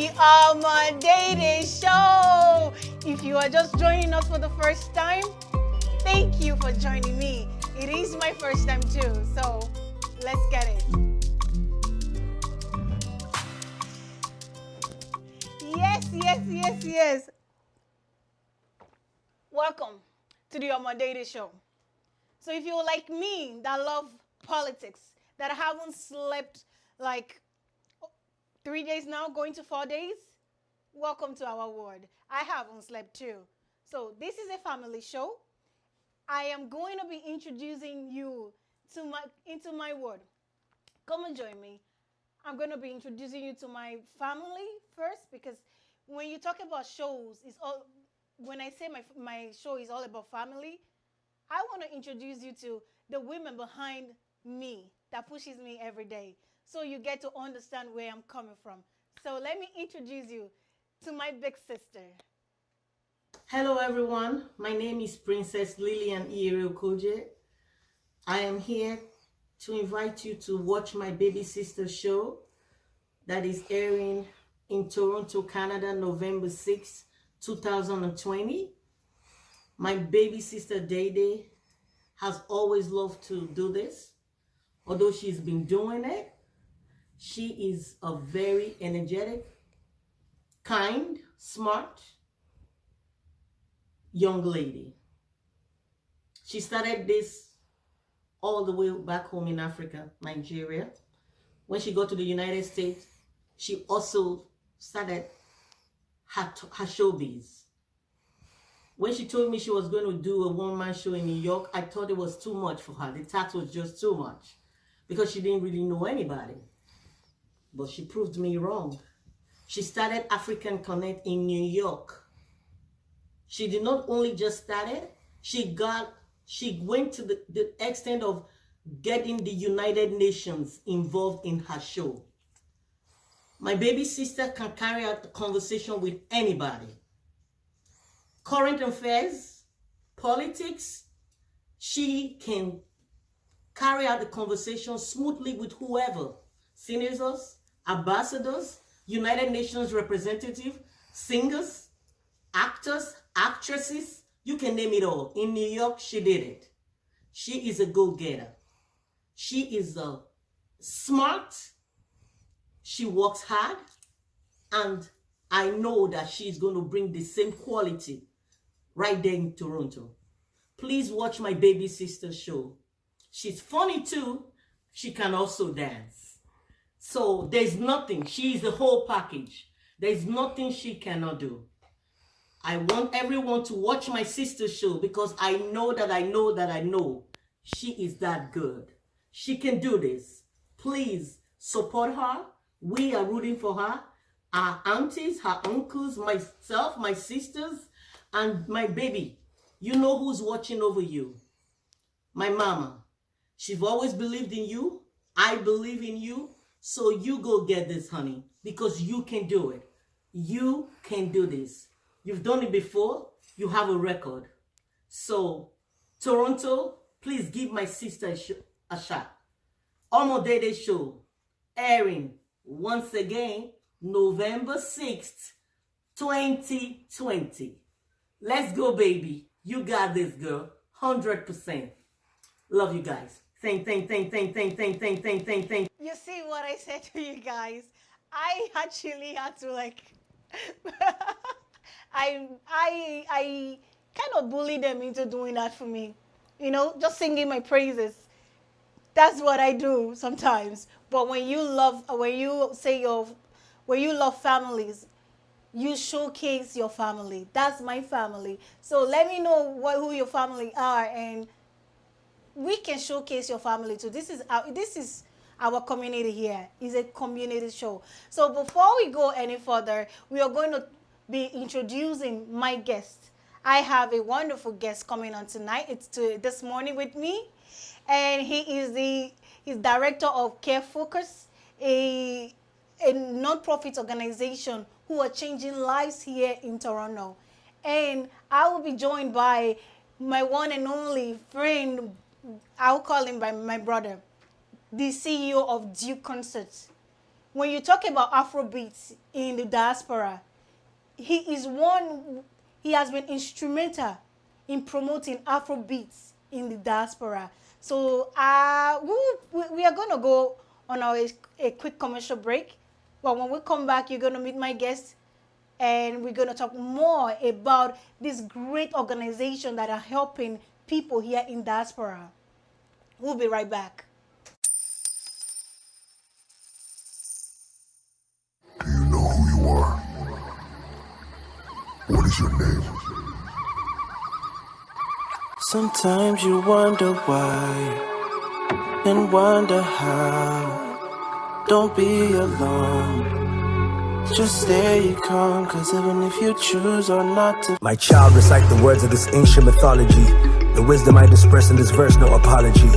the Omon Dede show. If you are just joining us for the first time, thank you for joining me. It is my first time too, so let's get it. Yes. Welcome to the Omon Dede show. So if you're like me that love politics, that haven't slept like 3 days now, going to 4 days, welcome to our world. I haven't slept too. So this is a family show. I am going to be introducing you into my world. Come and join me. I'm going to be introducing you to my family first, because when you talk about shows, when I say my show is all about family, I want to introduce you to the women behind me that pushes me every day, so you get to understand where I'm coming from. So let me introduce you to my big sister. Hello everyone, my name is Princess Lillian Koje. I am here to invite you to watch my baby sister show that is airing in Toronto, Canada, November 6, 2020. My baby sister Dede has always loved to do this. Although she's been doing it, she is a very energetic, kind, smart young lady. She started this all the way back home in Africa, Nigeria. When she got to the United States, she also started her showbiz. When she told me she was going to do a one-man show in New York, I thought it was too much for her. The tax was just too much because she didn't really know anybody. But she proved me wrong. She started African Connect in New York. She did not only just start it, she went to the extent of getting the United Nations involved in her show. My baby sister can carry out a conversation with anybody. Current affairs, politics, she can carry out the conversation smoothly with whoever. Senators, ambassadors, United Nations representatives, singers, actors, actresses, you can name it all. In New York, she did it. She is a go-getter. She is smart. She works hard. And I know that she's going to bring the same quality right there in Toronto. Please watch my baby sister show. She's funny too. She can also dance. So there's nothing. She is the whole package. There's nothing she cannot do. I want everyone to watch my sister's show because I know she is that good. She can do this. Please support her. We are rooting for her. Our aunties, her uncles, myself, my sisters, and my baby. You know who's watching over you. My mama. She's always believed in you. I believe in you. So you go get this, honey, because you can do it. You can do this. You've done it before. You have a record. So, Toronto, please give my sister a shot. Omon Dede show, airing once again, November 6th, 2020. Let's go, baby. You got this, girl. 100%. Love you guys. Thank. You see what I said to you guys? I actually had to I kind of bully them into doing that for me. You know, just singing my praises. That's what I do sometimes. But when you love families, you showcase your family. That's my family. So let me know who your family are, and we can showcase your family too. This is our community here. It's a community show. So before we go any further, we are going to be introducing my guest. I have a wonderful guest coming on tonight. It's this morning with me, and he's director of Care Focus, a non-profit organization who are changing lives here in Toronto. And I will be joined by my one and only friend. I'll call him by my brother, the CEO of Duke Concerts. when you talk about Afrobeats in the diaspora, he is one, he has been instrumental in promoting Afrobeats in the diaspora. So we are going to go on a quick commercial break. But when we come back, you're going to meet my guest, and we're going to talk more about this great organization that are helping people here in diaspora. We'll be right back. Do you know who you are? What is your name? Sometimes you wonder why and wonder how. Don't be alone. Just stay calm, cause even if you choose or not to. My child, recite the words of this ancient mythology. The wisdom I disperse in this verse, no apology.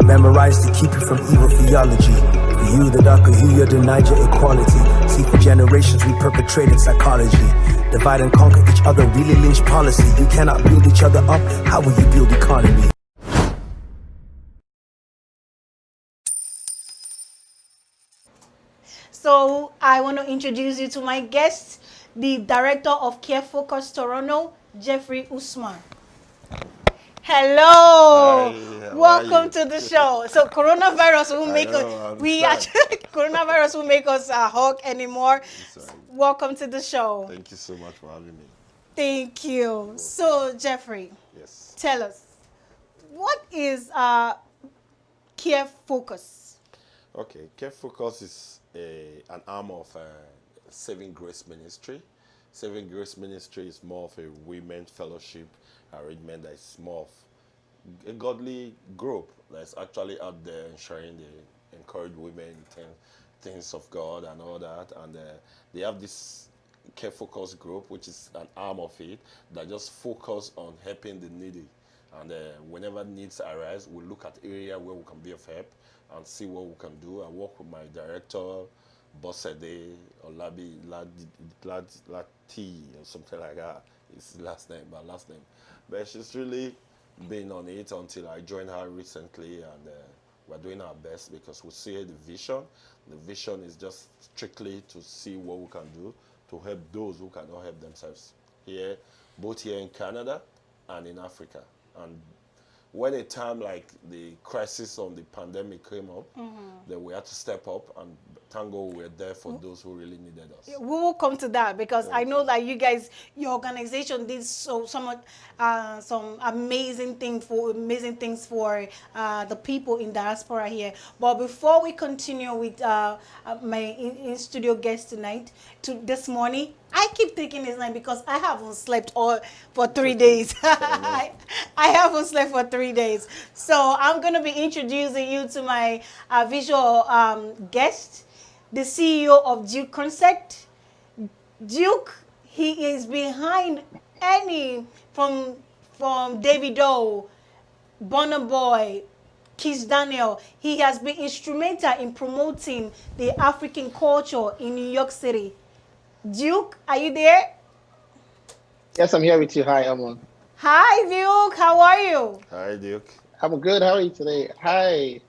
Memorize to keep you from evil theology. For you, the dark Kahiyya denied your equality. See, for generations we perpetrated psychology. Divide and conquer each other, really lynch policy. You cannot build each other up, how will you build economy? So I want to introduce you to my guest, the director of Care Focus Toronto, Jeffrey Usman. Hello. Hi, Welcome to the show. So coronavirus will make us coronavirus will make us hug anymore. Right. Welcome to the show. Thank you so much for having me. Thank you. So Jeffrey, Yes. tell us, what is Care Focus? Okay, Care Focus is an arm of Saving Grace Ministry. Saving Grace Ministry is more of a women fellowship arrangement that is more of a godly group that's actually out there ensuring they encourage women in things of God and all that. And they have this Care Focus group, which is an arm of it, that just focus on helping the needy. And whenever needs arise, we look at area where we can be of help and see what we can do. I work with my director, Bossede or Lati or something like that. It's last name, my last name. But she's really been on it until I joined her recently, and we're doing our best because we see the vision. The vision is just strictly to see what we can do to help those who cannot help themselves here, both here in Canada and in Africa. And when a time like the crisis on the pandemic came up, then we had to step up, and thank God we're there for those who really needed us. We will come to that because I know that you guys, your organization did some amazing things for the people in diaspora here. But before we continue with my in studio guest tonight, this morning, I keep taking his name because I haven't slept for 3 days. I haven't slept for 3 days. So I'm going to be introducing you to my visual guest, the CEO of Duke Concert. Duke, he is behind from Davido, Burna Boy, Kiss Daniel. He has been instrumental in promoting the African culture in New York City. Duke, are you there? Yes, I'm here with you. Hi, Omon. Hi, Duke. How are you? Hi, Duke. I'm good. How are you today? Hi.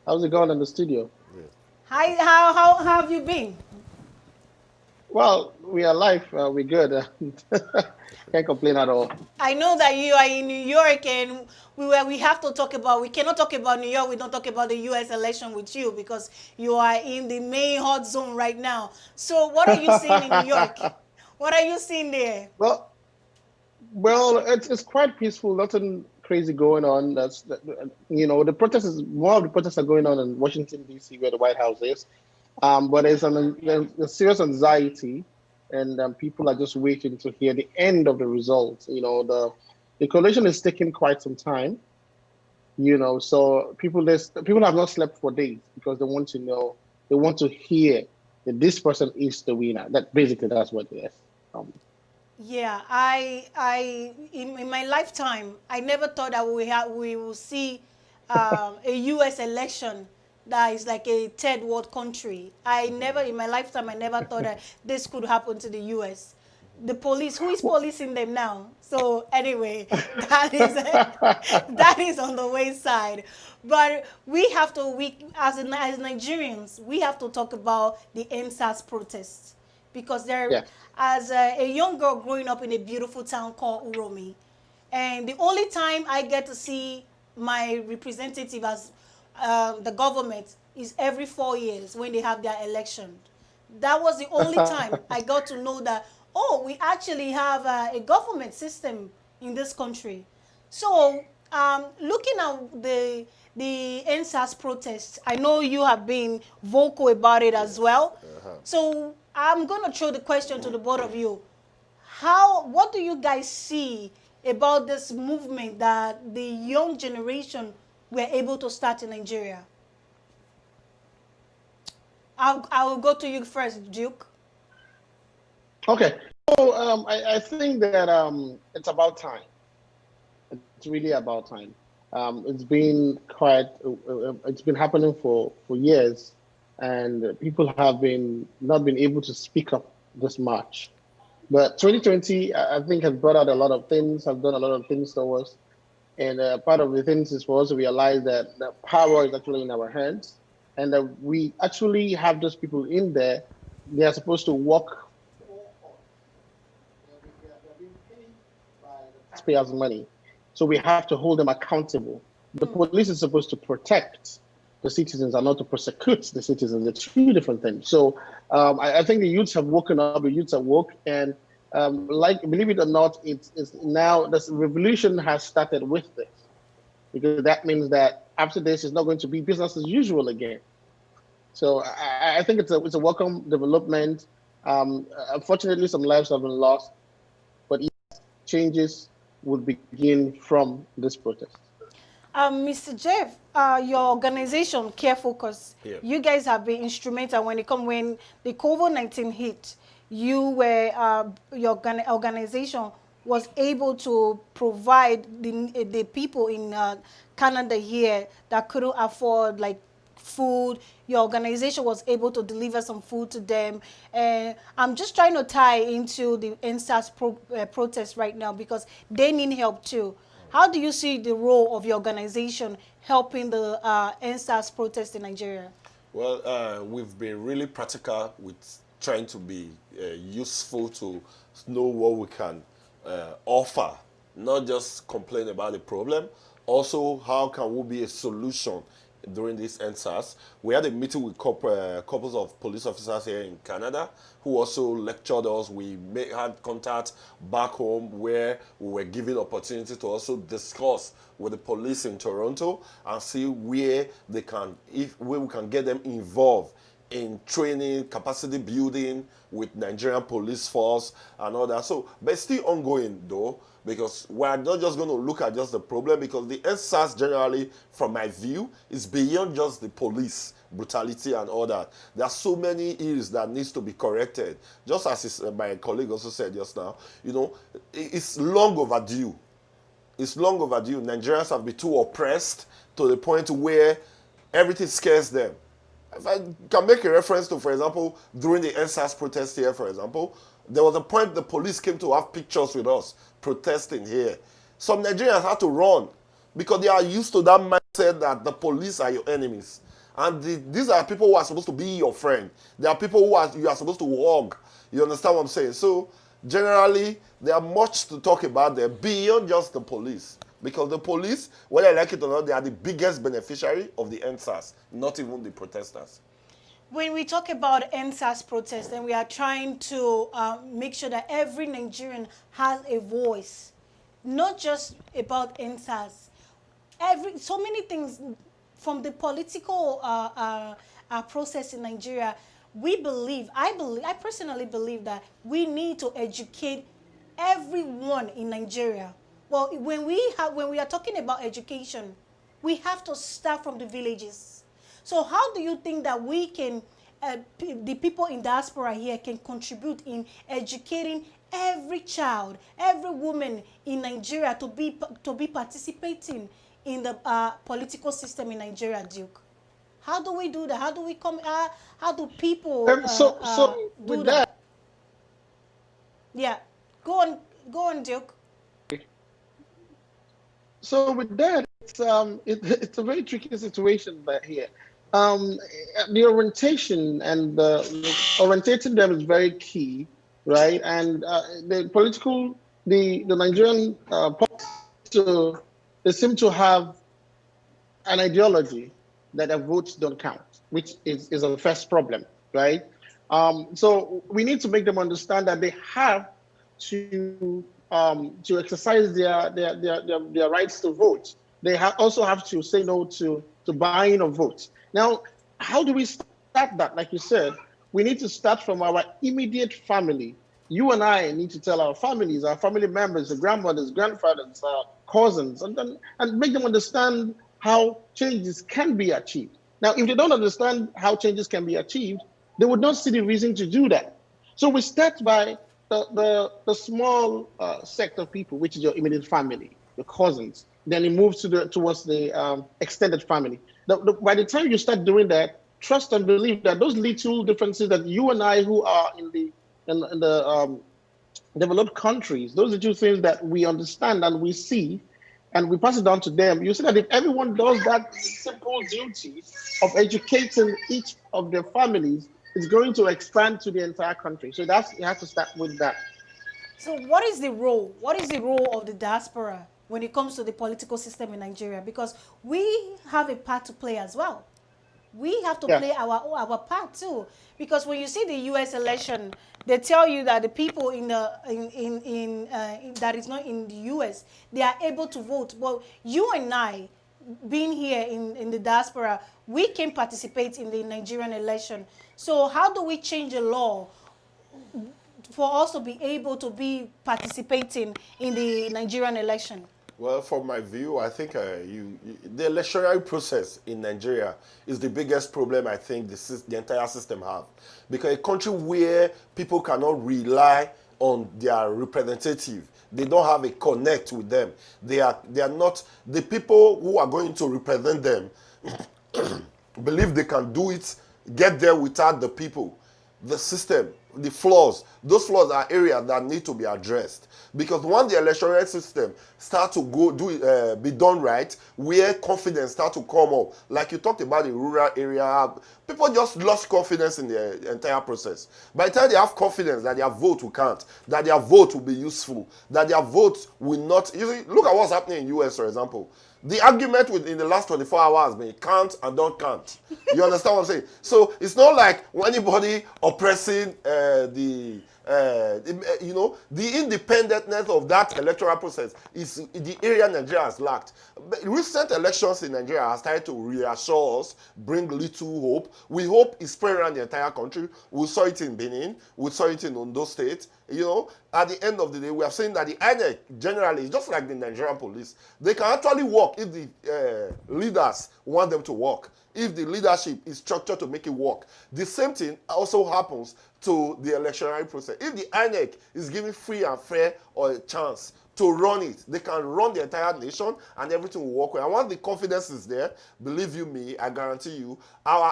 How's it going in the studio? Good. Hi. How have you been? Well, we are live. We're good. Can't complain at all. I know that you are in New York, and we have to talk about. We cannot talk about New York. We don't talk about the U.S. election with you because you are in the main hot zone right now. So, what are you seeing in New York? What are you seeing there? Well, it's quite peaceful. Nothing crazy going on. The protests more of the protests are going on in Washington D.C., where the White House is. But there's a serious anxiety, and people are just waiting to hear the end of the results. The coalition is taking quite some time. So people have not slept for days because they want to know, they want to hear that this person is the winner. That's what it is. Yeah, in my lifetime, I never thought that we will see a U.S. election that is like a third world country. In my lifetime, I never thought that this could happen to the U.S. the police, who is policing them now? So anyway, that is that is on the wayside. But we have to, as Nigerians, we have to talk about the NSAS protests because they're, Yeah. as a young girl growing up in a beautiful town called Uromi, and the only time I get to see my representative as the government is every 4 years when they have their election. That was the only time I got to know that, oh, we actually have a government system in this country. So, looking at the NSAS protests, I know you have been vocal about it as well. So, I'm going to throw the question to the both of you. What do you guys see about this movement that the young generation were able to start in Nigeria? I will go to you first, Duke. Okay. So I think that it's about time. It's really about time. It's been it's been happening for years, and people have not been able to speak up this much. But 2020, I think, has brought out a lot of things, have done a lot of things to us. And part of the things is for us to realize that the power is actually in our hands, and that we actually have those people in there. They are supposed to work. Taxpayers' money. So we have to hold them accountable. The police is supposed to protect the citizens and not to prosecute the citizens. It's two different things. So I think the youths have woken up, the youths have woke, and like, believe it or not, it's now this revolution has started with this, because that means that after this, it's not going to be business as usual again. So I think it's a welcome development. Unfortunately, some lives have been lost, but changes would begin from this protest. Mr. Jeff, your organization, Care Focus, Yeah. you guys have been instrumental when the COVID-19 hit. You were your organization was able to provide the people in Canada here that couldn't afford like food. Your organization was able to deliver some food to them. And I'm just trying to tie into the NSAS protest right now because they need help too. How do you see the role of your organization helping the NSAS protest in Nigeria? Well, we've been really practical with trying to be useful to know what we can offer, not just complain about the problem. Also, how can we be a solution during this NSAS? We had a meeting with couples of police officers here in Canada who also lectured us. We had contact back home where we were given opportunity to also discuss with the police in Toronto and see where where we can get them involved in training, capacity building with Nigerian police force and all that. So, but it's still ongoing though, because we're not just going to look at just the problem, because the NSAS generally, from my view, is beyond just the police brutality and all that. There are so many ills that needs to be corrected. Just as my colleague also said just now, you know, it's long overdue. It's long overdue. Nigerians have been too oppressed to the point where everything scares them. If I can make a reference to, for example, during the NSAS protest here, for example, there was a point the police came to have pictures with us protesting here. Some Nigerians had to run because they are used to that mindset that the police are your enemies. And these are people who are supposed to be your friend. They are people you are supposed to hug. You understand what I'm saying? So, generally, there are much to talk about there beyond just the police. Because the police, whether I like it or not, they are the biggest beneficiary of the NSAS, not even the protesters. When we talk about NSAS protest, and we are trying to make sure that every Nigerian has a voice, not just about NSAS. So many things from the political process in Nigeria. I personally believe that we need to educate everyone in Nigeria. Well, when we are talking about education, we have to start from the villages. So how do you think that we can, the people in diaspora here can contribute in educating every child, every woman in Nigeria to be participating in the political system in Nigeria, Duke? How do we do that? How do we come? How do people So do with that? that, Yeah. go on, Duke. So with that, it's a very tricky situation but here. Um, the orientation and orientating them is very key, right? And the Nigerian to, they seem to have an ideology that their votes don't count, which is a first problem, right? So we need to make them understand that they have to exercise their rights to vote. They also have to say no to buying of votes. Now, how do we start that? Like you said, we need to start from our immediate family. You and I need to tell our families, our family members, the grandmothers, grandfathers, cousins, and make them understand how changes can be achieved. Now, if they don't understand how changes can be achieved, they would not see the reason to do that. So we start by the small sect of people, which is your immediate family, your cousins. Then it moves towards the extended family. By the time you start doing that, trust and believe that those little differences that you and I, who are in the developed countries, those are two things that we understand and we see, and we pass it down to them. You see that if everyone does that simple duty of educating each of their families, it's going to expand to the entire country. So you have to start with that. So what is the role? What is the role of the diaspora when it comes to the political system in Nigeria? Because we have a part to play as well. We have to play our part too. Because when you see the U.S. election, they tell you that the people that is not in the U.S., they are able to vote. But you and I, being here in the diaspora, we can participate in the Nigerian election. So how do we change the law for us to be able to be participating in the Nigerian election? Well, from my view, I think the electoral process in Nigeria is the biggest problem I think the entire system have. Because a country where people cannot rely on their representative, they don't have a connect with them. They are not, the people who are going to represent them believe they can do it, get there without the people. The system, the flaws, those flaws are areas that need to be addressed. Because once the electoral system start to be done right, where confidence start to come up, like you talked about the rural area, people just lost confidence in the entire process. By the time they have confidence that their vote will count, that their vote will be useful, that their vote will not, look at what's happening in the US, for example. The argument in the last 24 hours been count and don't count. You understand what I'm saying? So it's not like anybody oppressing the independentness of that electoral process is the area Nigeria has lacked. But recent elections in Nigeria have started to reassure us, bring little hope. We hope it's spread around the entire country. We saw it in Benin. We saw it in Ondo State. At the end of the day, we have seen that the INEC generally is just like the Nigerian police. They can actually work if the leaders want them to work, if the leadership is structured to make it work. The same thing also happens to the electoral process. If the INEC is given free and fair or a chance to run it, they can run the entire nation and everything will work well. And once the confidence is there, believe you me, I guarantee you,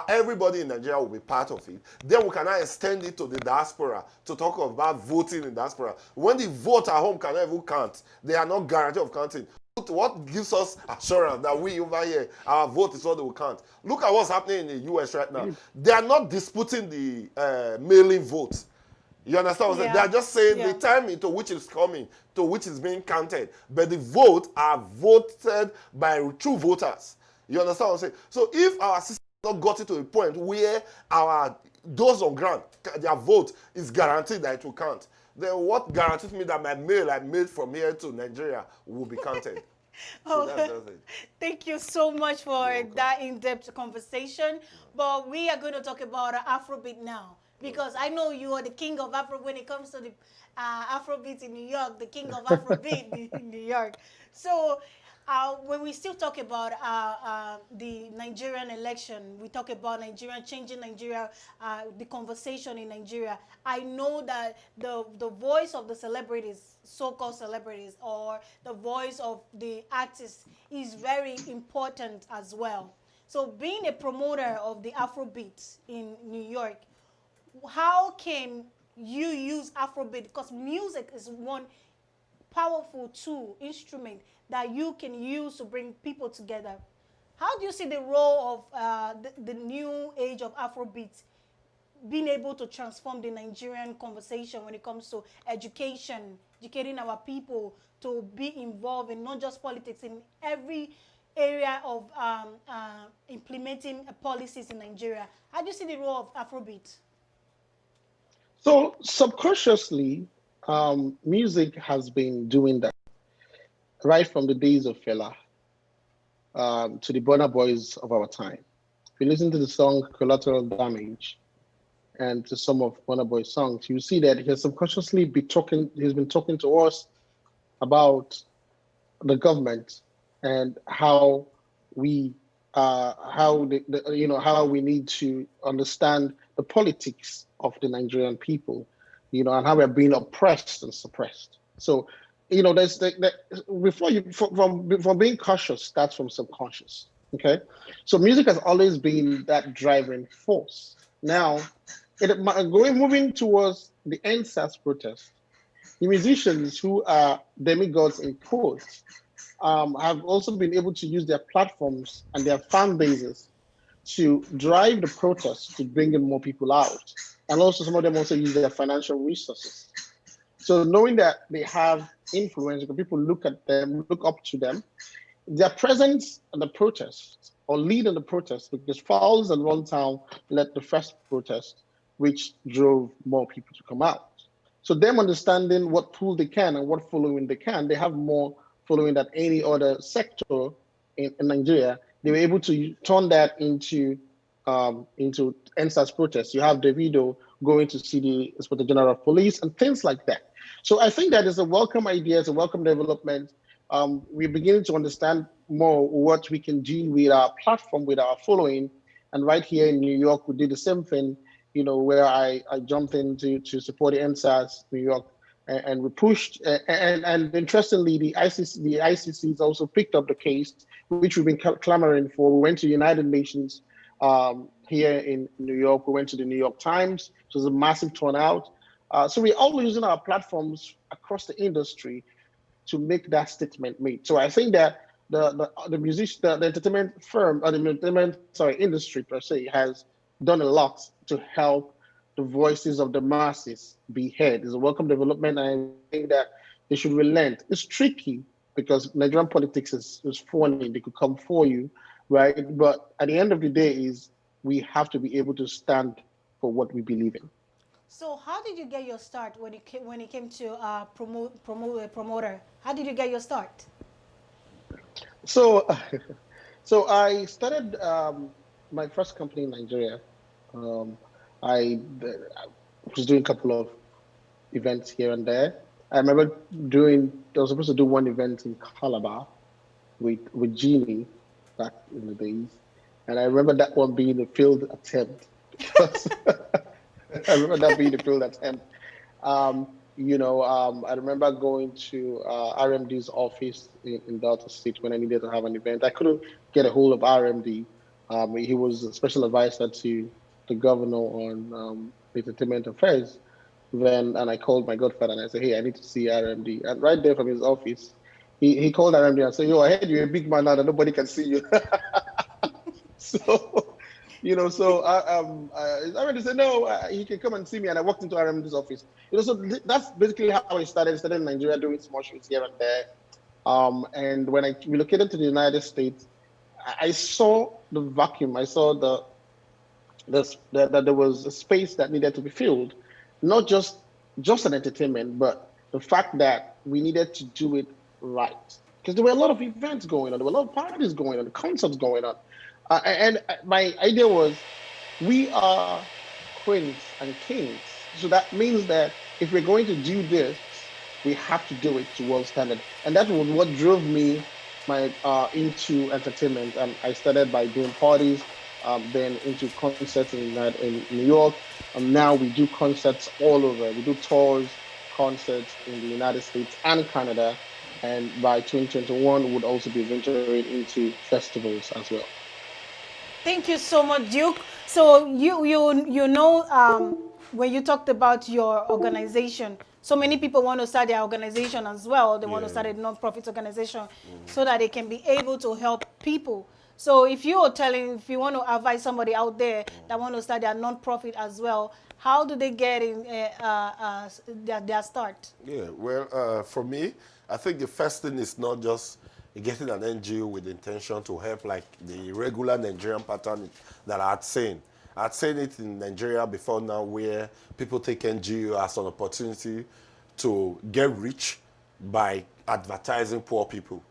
everybody in Nigeria will be part of it. Then we can now extend it to the diaspora to talk about voting in diaspora. When the vote at home cannot even count, they are not guaranteed of counting. What gives us assurance that we over here, our vote is what they will count? Look at what's happening in the US right now. They are not disputing the mail-in vote. You understand what I'm saying? They are just saying the time into which it's coming, to which it's being counted. But the vote are voted by true voters. You understand what I'm saying? So if our system has not got it to a point where those on ground, their vote is guaranteed that it will count, then what guarantees me that my mail I made from here to Nigeria will be counted? So that's it. Thank you so much for that in-depth conversation. But we are going to talk about Afrobeat now. Because I know you are the king of Afro when it comes to the Afrobeat in New York, the king of Afrobeat in New York. So when we still talk about the Nigerian election, we talk about Nigeria, changing Nigeria, the conversation in Nigeria. I know that the voice of the celebrities, so-called celebrities, or the voice of the artists is very important as well. So being a promoter of the Afrobeat in New York, how can you use Afrobeat? Because music is one powerful tool, instrument that you can use to bring people together. How do you see the role of the new age of Afrobeat being able to transform the Nigerian conversation when it comes to education, educating our people to be involved in not just politics, in every area of implementing policies in Nigeria? How do you see the role of Afrobeat? So subconsciously, music has been doing that right from the days of Fela to the Burna Boys of our time. If you listen to the song Collateral Damage and to some of Burna Boy's songs, you see that he's been talking to us about the government and how we how we need to understand the politics of the Nigerian people, and how we're being oppressed and suppressed. So, there's before you from being cautious starts from subconscious. Okay, so music has always been that driving force. Now, moving towards the NSAS protest, the musicians who are demigods in quotes have also been able to use their platforms and their fan bases to drive the protests to bring in more people out. And also, some of them also use their financial resources. So, knowing that they have influence, when people look at them, look up to them, their presence in the protest or lead in the protest, because Falls and Runtown led the first protest, which drove more people to come out. So them understanding what tool they can and what following they can, they have more following than any other sector in Nigeria. They were able to turn that into NSAS protests. You have Davido going to see the Inspector General of Police and things like that. So I think that is a welcome idea, it's a welcome development. We're beginning to understand more what we can do with our platform, with our following. And right here in New York, we did the same thing, where I jumped in to support the NSAS New York, and we pushed. And interestingly, the ICC's also picked up the case, which we've been clamoring for. We went to United Nations here in New York. We went to the New York Times. It was a massive turnout. So we're all using our platforms across the industry to make that statement made. So I think that the entertainment firm, or the entertainment industry per se, has done a lot to help the voices of the masses be heard. It's a welcome development, and I think that they should relent. It's tricky because Nigerian politics is funny. They could come for you, right? But at the end of the day, we have to be able to stand for what we believe in. So how did you get your start when it came to promoter? How did you get your start? So, so I started my first company in Nigeria. I was doing a couple of events here and there. I remember I was supposed to do one event in Calabar with Genie back in the days. And I remember that one being a failed attempt. Because I remember that being a failed attempt. I remember going to RMD's office in Delta State when I needed to have an event. I couldn't get a hold of RMD. He was a special advisor to the governor on entertainment affairs. And I called my godfather and I said, hey, I need to see RMD. And right there from his office, he called RMD and said, yo, I heard you're a big man now that nobody can see you. So, I already said, no, he can come and see me. And I walked into RMD's office. So that's basically how I started. I started in Nigeria doing small shows here and there. And when I relocated to the United States, I saw the vacuum. I saw that there was a space that needed to be filled, not just an entertainment, but the fact that we needed to do it right. Because there were a lot of events going on, there were a lot of parties going on, concerts going on. And my idea was, we are queens and kings. So that means that if we're going to do this, we have to do it to world standard. And that was what drove me into entertainment. And I started by doing parties, then into concerts in New York. And now we do concerts all over. We do tours, concerts in the United States and Canada. And by 2021, we would also be venturing into festivals as well. Thank you so much, Duke. So you know when you talked about your organization, so many people want to start their organization as well. They want to start a non-profit organization so that they can be able to help people. So if you want to advise somebody out there that want to start their non-profit as well, how do they get in their start? Yeah, well, for me, I think the first thing is not just getting an NGO with the intention to help like the regular Nigerian pattern that I had seen. I'd seen it in Nigeria before now where people take NGO as an opportunity to get rich by advertising poor people.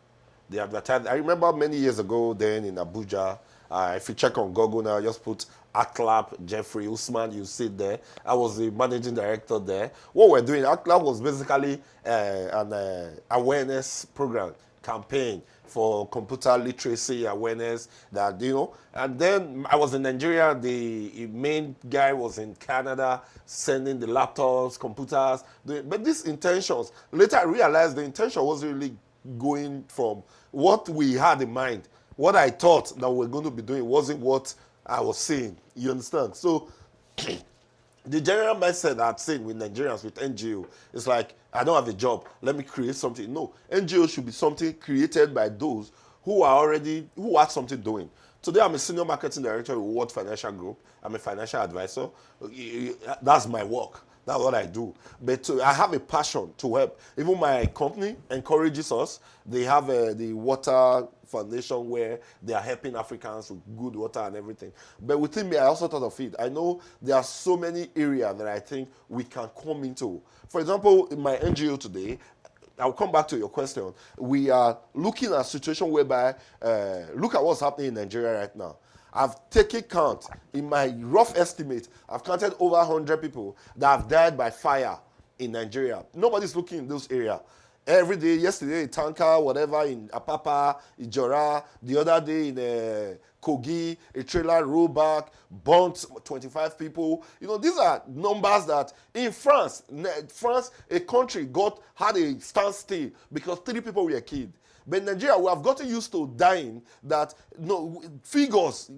They advertise. I remember many years ago then in Abuja, if you check on Google now, just put Atlab, Jeffrey Usman, you see it there. I was the managing director there. What we're doing, Atlab was basically an awareness program, campaign for computer literacy awareness that, you know, and then I was in Nigeria, the main guy was in Canada sending the laptops, computers, but these intentions, later I realized the intention wasn't really going from what we had in mind. What I thought that we were going to be doing wasn't what I was seeing. You understand? So the general mindset I've seen with Nigerians, with NGO, is like, I don't have a job, let me create something. No, NGO should be something created by those who have something doing. Today, I'm a senior marketing director with World Financial Group. I'm a financial advisor. That's my work. That's what I do. But I have a passion to help. Even my company encourages us. They have the water foundation where they are helping Africans with good water and everything. But within me, I also thought of it. I know there are so many areas that I think we can come into. For example, in my NGO today, I'll come back to your question. We are looking at a situation whereby, look at what's happening in Nigeria right now. I've taken count. In my rough estimate, I've counted over 100 people that have died by fire in Nigeria. Nobody's looking in those areas. Every day, yesterday, Tanka, whatever, in Apapa, Ijora, the other day in Kogi, a trailer rolled back, burnt 25 people. You know, these are numbers that in France, a country had a standstill because 3 people were killed. But in Nigeria, we have gotten used to dying that, no, figures,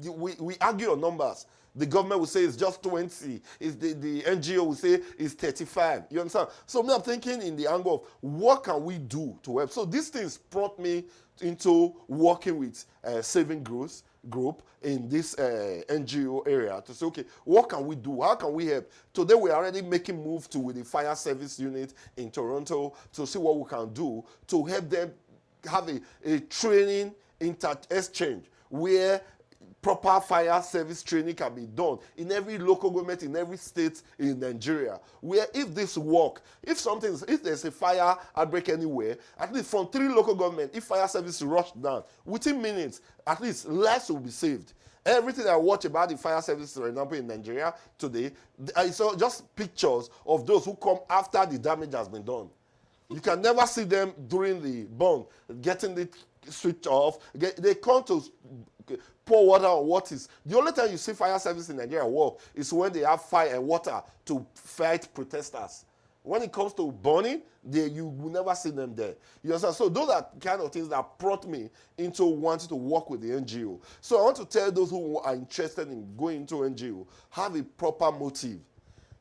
we argue on numbers. The government will say it's just 20. The NGO will say it's 35. You understand? So I'm thinking in the angle of what can we do to help? So these things brought me into working with Saving Growth Group in this NGO area to say, okay, what can we do? How can we help? Today we're already making moves with the fire service unit in Toronto to see what we can do to help them have a training exchange where proper fire service training can be done in every local government, in every state in Nigeria, where if this work, if there's a fire outbreak anywhere, at least from 3 local governments, if fire service rush down, within minutes, at least lives will be saved. Everything I watch about the fire service, for example, in Nigeria today, I saw just pictures of those who come after the damage has been done. You can never see them during the burn, getting the switch off. They come to pour water on what is. The only time you see fire service in Nigeria work is when they have fire and water to fight protesters. When it comes to burning, you will never see them there. You understand? So those are kind of things that brought me into wanting to work with the NGO. So I want to tell those who are interested in going into NGO, have a proper motive.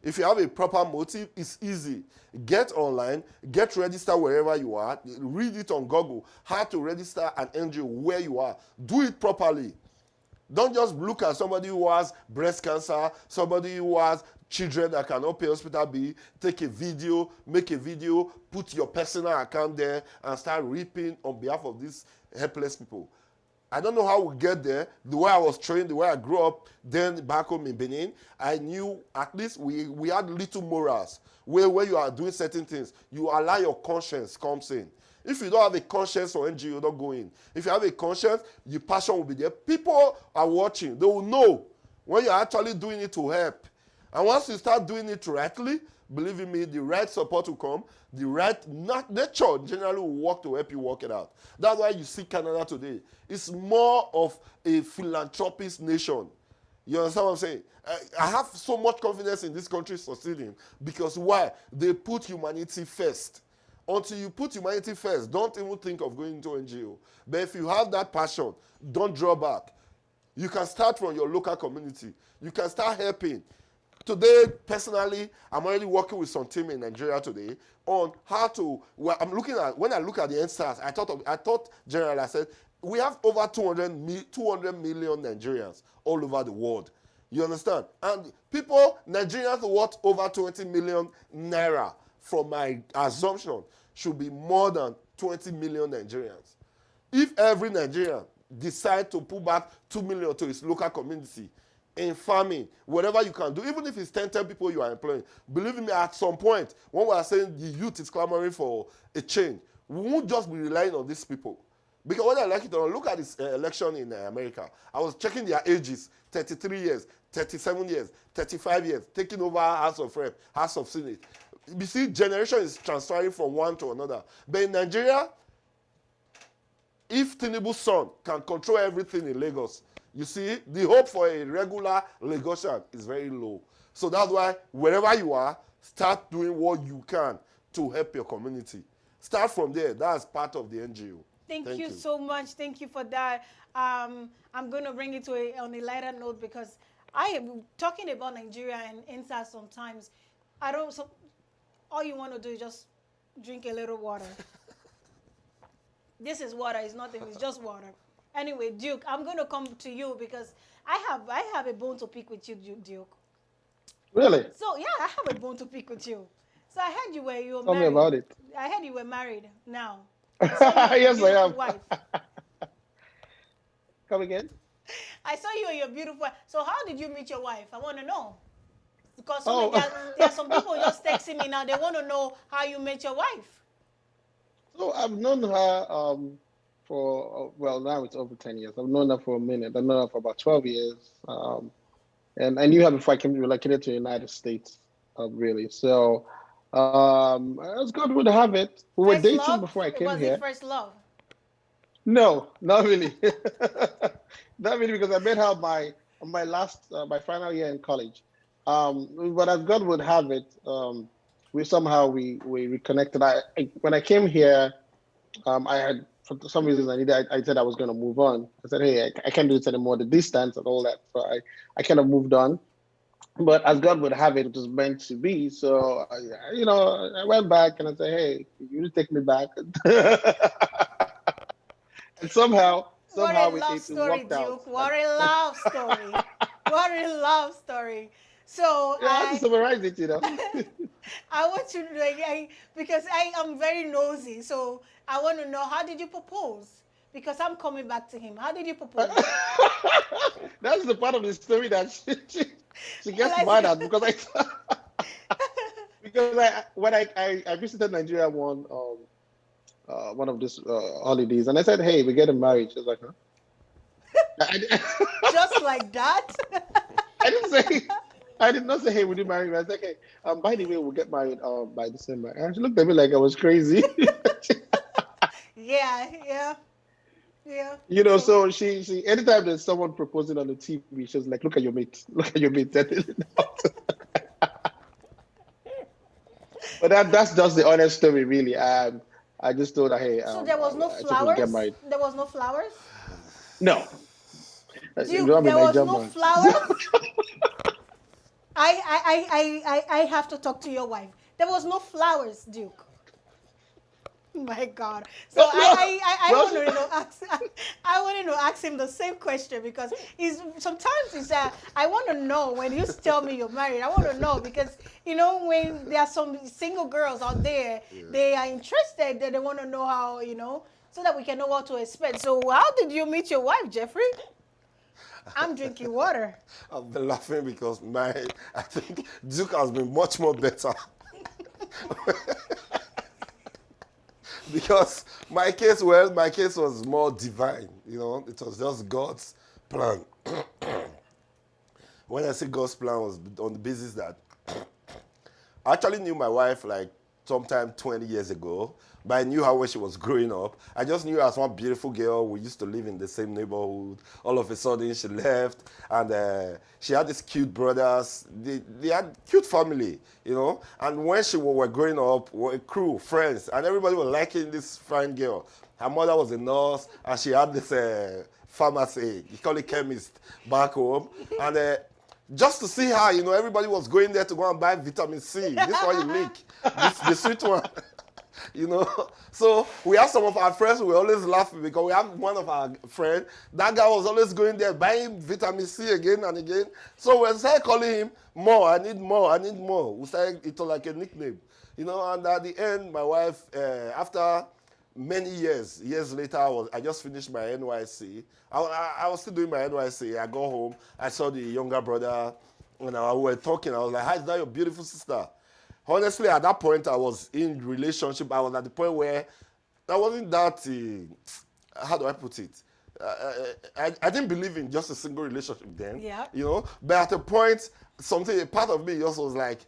If you have a proper motive, it's easy. Get online, get registered wherever you are, read it on Google, how to register an NGO where you are. Do it properly. Don't just look at somebody who has breast cancer, somebody who has children that cannot pay hospital bill, take a video, make a video, put your personal account there, and start reaping on behalf of these helpless people. I don't know how we get there. The way I was trained, the way I grew up, then back home in Benin, I knew at least we had little morals. Where you are doing certain things, you allow your conscience comes in. If you don't have a conscience for NGO, you don't go in. If you have a conscience, your passion will be there. People are watching. They will know when you're actually doing it to help. And once you start doing it rightly, believe in me, the right support will come. The right nature generally will work to help you work it out. That's why you see Canada today. It's more of a philanthropist nation. You understand what I'm saying? I have so much confidence in this country succeeding because why? They put humanity first. Until you put humanity first, don't even think of going into NGO. But if you have that passion, don't draw back. You can start from your local community. You can start helping. today, personally, I'm already working with some team in Nigeria today on how to. Well, I'm looking at when I look at the NSAS, I thought generally I said we have over 200 million Nigerians all over the world. You understand? And Nigerians worth over 20 million naira, from my assumption, should be more than 20 million Nigerians. If every Nigerian decide to put back 2 million to his local community in farming, whatever you can do, even if it's 10 people you are employing, believe me, at some point, when we are saying the youth is clamoring for a change, we won't just be relying on these people. Because when I like it, look at this election in America. I was checking their ages: 33 years, 37 years, 35 years, taking over House of Rep, House of Senate. You see, generation is transferring from one to another. But in Nigeria, if Tinubu's son can control everything in Lagos, you see, the hope for a regular Lagosian is very low. So that's why wherever you are, start doing what you can to help your community. Start from there. That's part of the NGO. Thank you so much. Thank you for that. I'm going to bring it to on a lighter note, because I am talking about Nigeria and INSA sometimes. All you want to do is just drink a little water. This is water. It's nothing. It's just water. Anyway, Duke, I'm going to come to you because I have a bone to pick with you, Duke. Really? So, yeah, I have a bone to pick with you. So I heard you were married. Tell me about it. I heard you were married now. Yes, I am. Wife. Come again? I saw you and your beautiful wife. So how did you meet your wife? I want to know. Because there are some people just texting me now. They want to know how you met your wife. So I've known her for, well, now it's over 10 years. I've known her for a minute. I've known her for about 12 years. And I knew her before I came relocated to the United States, really. So as God would have it, we were dating before I came here. Was it first love? No, not really. Not really, because I met her on my final year in college. But as God would have it, we reconnected. When I came here, I had, for some reasons I said I was going to move on. I said, hey, I can't do this anymore, the distance and all that. So I kind of moved on. But as God would have it, it was meant to be. So, I went back and I said, hey, you take me back. And somehow What a it love story, worked out. Duke. What a love story. What a love story. So yeah, I have to summarize it, I want you to, because I am very nosy. So I want to know, how did you propose? Because I'm coming back to him. How did you propose? That's the part of the story that she gets mad at, because when I visited Nigeria one of these holidays, and I said, hey, we're getting married. She was like, huh? Just like that? I did not say, hey, would you marry me? I said, hey, by the way, we'll get married by December. And she looked at me like I was crazy. Yeah. So she anytime there's someone proposing on the TV, she's like, look at your mate. But that's just the honest story, really. I just told her, hey. So there was no flowers? There was no flowers? No. Duke, there was no flowers? I have to talk to your wife. There was no flowers, Duke. My God. So I wanted to ask him the same question, because sometimes I want to know when you tell me you're married. I want to know because, when there are some single girls out there, they are interested, they want to know how, so that we can know what to expect. So how did you meet your wife, Jeffrey? I'm drinking water. I've been laughing because I think Duke has been much more better. Because my case was more divine, it was just God's plan. When I say God's plan, was on the basis that I actually knew my wife like sometime 20 years ago, but I knew her when she was growing up. I just knew her as one beautiful girl. We used to live in the same neighborhood. All of a sudden, she left, and she had these cute brothers. They had cute family, And when she were growing up, we were a crew, friends, and everybody was liking this fine girl. Her mother was a nurse, and she had this pharmacy, you call it chemist, back home. And just to see her, everybody was going there to go and buy vitamin C. This one you lick, the sweet one. So we have some of our friends who were always laughing because we have one of our friends, that guy was always going there buying vitamin C again and again. So we started calling him more, I need more, I need more. We started, it was like a nickname, and at the end, my wife, after many years later, I just finished my NYC. I was still doing my NYC. I go home, I saw the younger brother, we were talking. I was like, "Hi, is that your beautiful sister?" Honestly, at that point, I was in relationship. I was at the point where I wasn't that, how do I put it? I didn't believe in just a single relationship then, Yeah. But at a point, a part of me also was like,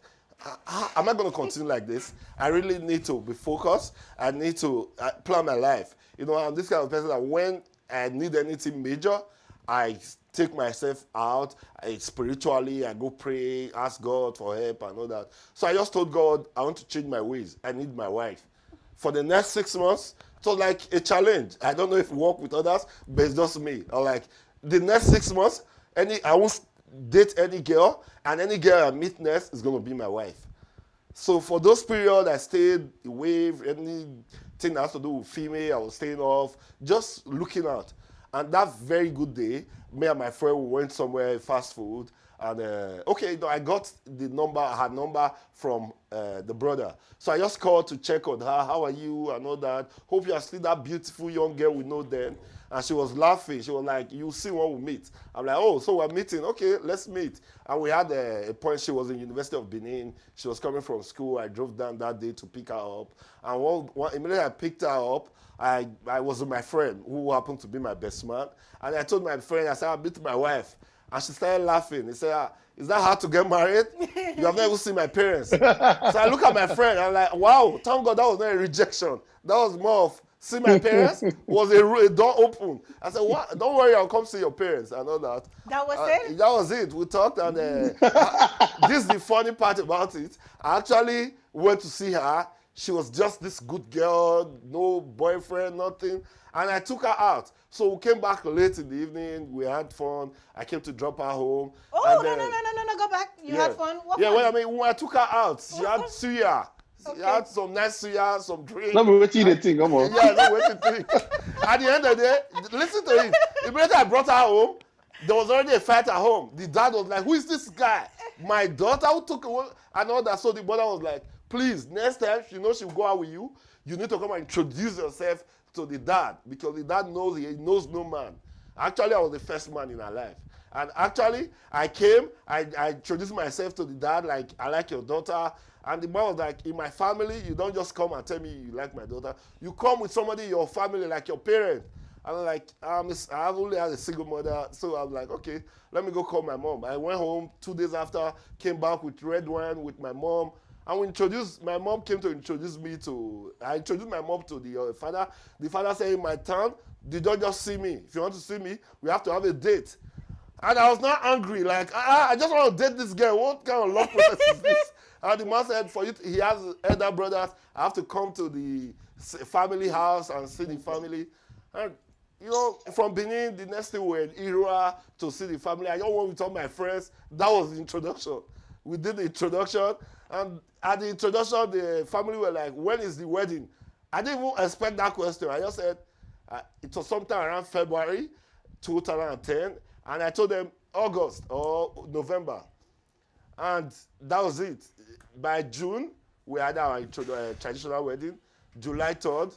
am I going to continue like this? I really need to be focused. I need to plan my life. I'm this kind of person that when I need anything major, I take myself out spiritually. I go pray, ask God for help and all that. So I just told God, I want to change my ways. I need my wife. For the next 6 months, it was like a challenge. I don't know if it work with others, but it's just me. I'm like, the next 6 months, I won't date any girl, and any girl I meet next is going to be my wife. So for those periods, I stayed away. Anything that has to do with female, I was staying off, just looking out. And that very good day, me and my friend we went somewhere, fast food, and I got her number from the brother. So I just called to check on her, how are you, and all that. Hope you are still that beautiful young girl we know then. And she was laughing. She was like, "You see when we meet." I'm like, "Oh, so we're meeting. Okay, let's meet." And we had a point. She was in University of Benin. She was coming from school. I drove down that day to pick her up. And immediately I picked her up, I was with my friend who happened to be my best man. And I told my friend, I said, "I'll meet my wife." And she started laughing. He said, "Is that hard to get married? You have never seen my parents." So I look at my friend. I'm like, "Wow, thank God that was not a rejection. That was more of, see my parents?" Was a door open. I said, "What? Don't worry, I'll come see your parents," and all that. That was it? That was it. We talked, and this is the funny part about it. I actually went to see her. She was just this good girl, no boyfriend, nothing. And I took her out. So we came back late in the evening. We had fun. I came to drop her home. Oh, and no, go back. You had fun? What yeah, fun? well, I mean, when I took her out, she had fun? suya. She Okay. had some nice suya, some drink. Let me wait till the thing, come on. Yeah, no, wait to think. At the end of the day, listen to it. Immediately I brought her home, there was already a fight at home. The dad was like, "Who is this guy? My daughter who took away," and all that. So the mother was like, "Please, next time she knows she'll go out with you, you need to come and introduce yourself to the dad, because the dad knows he knows no man." Actually, I was the first man in her life. And actually, I came, I introduced myself to the dad, like, "I like your daughter." And the man was like, "In my family, you don't just come and tell me you like my daughter. You come with somebody in your family, like your parent." And I'm like, I've only had a single mother. So I'm like, okay, let me go call my mom. I went home 2 days after, came back with red wine with my mom. And my mom came to introduce me to, I introduced my mom to the father. The father said, "In my town, you don't just see me. If you want to see me, we have to have a date." And I was not angry, like, I just want to date this girl. What kind of love process is this? And the man said, he has elder brothers. I have to come to the family house and see the family. And, from Benin, the next thing we were in Ira to see the family. I just went with all my friends. That was the introduction. We did the introduction. And at the introduction, the family were like, "When is the wedding?" I didn't even expect that question. I just said, it was sometime around February 2010. And I told them August or November. And that was it. By June, we had our traditional wedding. July 3rd.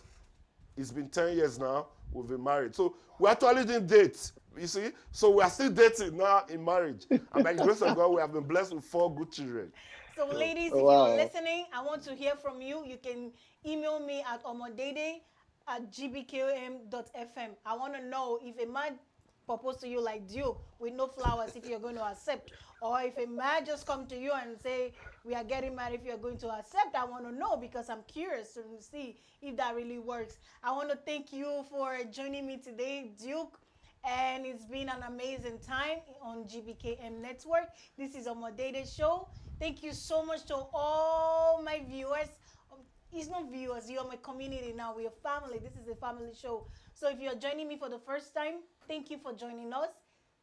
It's been 10 years now. We've been married. So we actually didn't date, you see. So we are still dating now in marriage. And by the grace of God, we have been blessed with 4 good children. So, ladies, if Wow. you're listening, I want to hear from you. You can email me at omondede@gbkom.fm. I want to know if a man propose to you like Duke with no flowers, if you're going to accept. Or if a man just come to you and say, "We are getting married," if you're going to accept. I want to know, because I'm curious to see if that really works. I want to thank you for joining me today, Duke. And it's been an amazing time on GBKM Network. This is Omon Dede Show. Thank you so much to all my viewers. It's not viewers, you're my community now. We're family. This is a family show. So if you're joining me for the first time, thank you for joining us.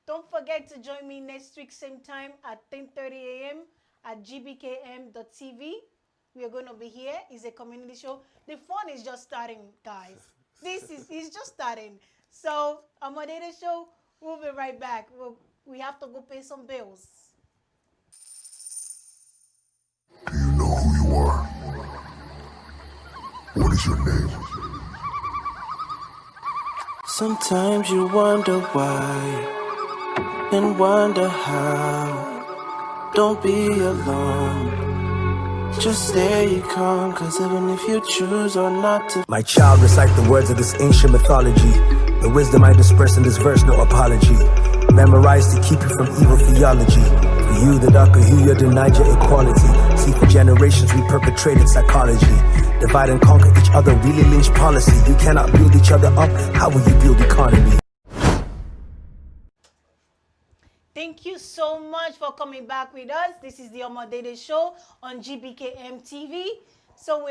Don't forget to join me next week, same time at 10:30 a.m. at gbkm.tv. We are going to be here. It's a community show. The fun is just starting, guys. It's just starting. So, Omon Dede Show, we'll be right back. We have to go pay some bills. Do you know who you are? What is your name? Sometimes you wonder why and wonder how. Don't be alone. Just stay calm, cause even if you choose or not to. My child, recite the words of this ancient mythology. The wisdom I disperse in this verse, no apology. Memorize to keep you from evil theology. For you, the darker hue, you denied your equality. See, for generations we perpetrated psychology. Divide and conquer each other, really lynch policy. You cannot build each other up, how will you build economy? Thank you so much for coming back with us. This is the Omon Dede Show on GBKM TV. So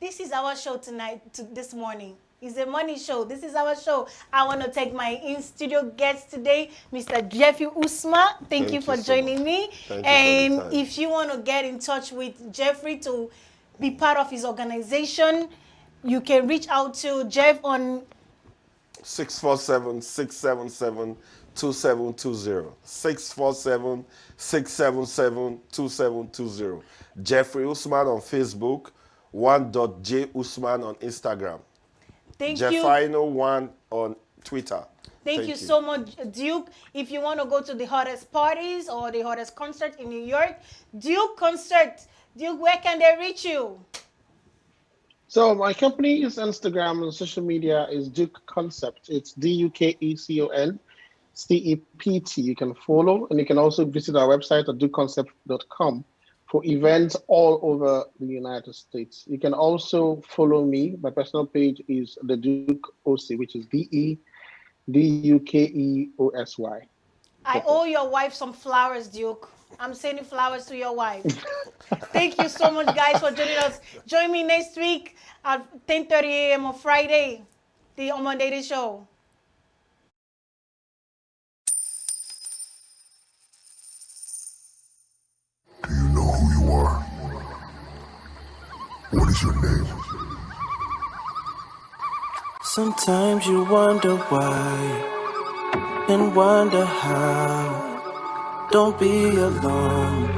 this is our show tonight, this morning. It's a morning show. This is our show. I want to take my in-studio guest today, Mr. Jeffrey Usman. Thank you for joining me. And if you want to get in touch with Jeffrey to be part of his organization, you can reach out to Jeff on 647-677-2720. 647-677-2720. Jeffrey Usman on Facebook, 1.J Usman on Instagram. Thank you. Jeffino1 on Twitter. Thank you so much, Duke. If you want to go to the hottest parties or the hottest concert in New York, Duke Concert. Duke, where can they reach you? So my company's Instagram and social media is Duke Concept. It's DUKECONCEPT. You can follow, and you can also visit our website at dukeconcept.com for events all over the United States. You can also follow me. My personal page is the Duke OC, which is DEDUKEOSY. I owe your wife some flowers, Duke. I'm sending flowers to your wife. Thank you so much, guys, for joining us. Join me next week at 10:30 a.m. on Friday, the Omon Dede Show. Do you know who you are? What is your name? Sometimes you wonder why and wonder how. Don't be alone.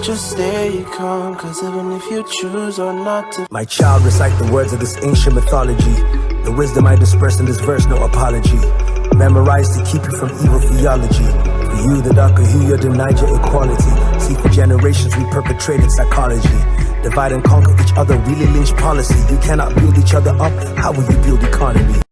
Just stay calm, cause even if you choose or not to. My child, recite the words of this ancient mythology. The wisdom I disperse in this verse, no apology. Memorize to keep you from evil theology. For you, the darker hue, you denied your equality. See, for generations we perpetrated psychology. Divide and conquer each other, really lynch policy. You cannot build each other up, how will you build economy?